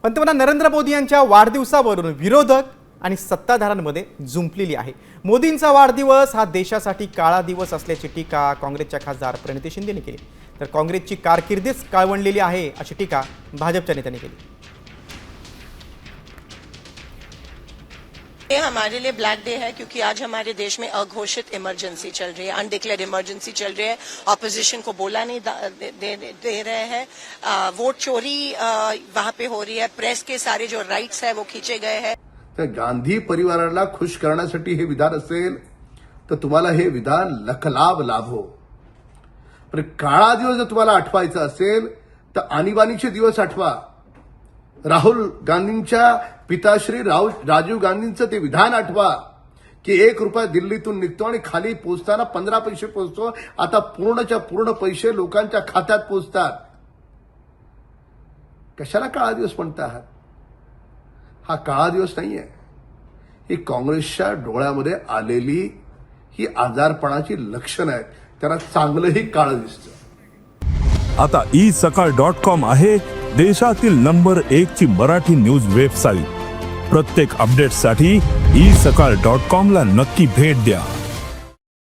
पंतप्रधान नरेंद्र मोदी यांच्या वाढदिवसावरून विरोधक आणि सत्ताधाऱ्यांमध्ये जुंपलेली आहे। मोदींचा वाढदिवस हा देशासाठी काळा दिवस असल्याची टीका काँग्रेसच्या खासदार प्रणिती शिंदेने केली, तर काँग्रेसची कारकिर्दीच काळवंडलेली आहे अशी टीका भाजपच्या नेत्यांनी केली। ये हमारे लिए ब्लैक डे है क्योंकि आज हमारे देश में अघोषित इमरजेंसी चल रही है, अनडिक्लेयर्ड इमरजेंसी चल रही है। ऑपोजिशन को बोला नहीं दे रहे हैं, वोट चोरी वहां पे हो रही है, प्रेस के सारे जो राइट्स है वो खींचे गए हैं। तर गांधी परिवाराला खुश करण्यासाठी हे विधान असेल तर तुम्हाला हे विधान लखलाभ लाभो। पण काळा दिवस जर तुम्हाला आठवायचा असेल तर आणीबाणीचे दिवस आठवा। राहुल गांधींच्या पिताश्री राजीव गांधींचं ते विधान आठवा की 1 रुपया दिल्लीतून निघतो आणि खाली पोहोचताना 15 पैसे पोहोचतो। आता पूर्णच्या पूर्ण पैसे लोकांच्या खात्यात पोहोचतात। कशाला काळा दिवस म्हणता आहात? हा काळा दिवस नाहीये, ही काँग्रेसच्या डोळ्यामध्ये आलेली ही आजारपणाची लक्षणं आहेत। त्यांना चांगलंही काळं दिसतं। आता isakal.com आहे देशातील नंबर 1 ची मराठी न्यूज वेबसाईट। प्रत्येक अपडेटसाठी isakal.com ला नक्की भेट द्या।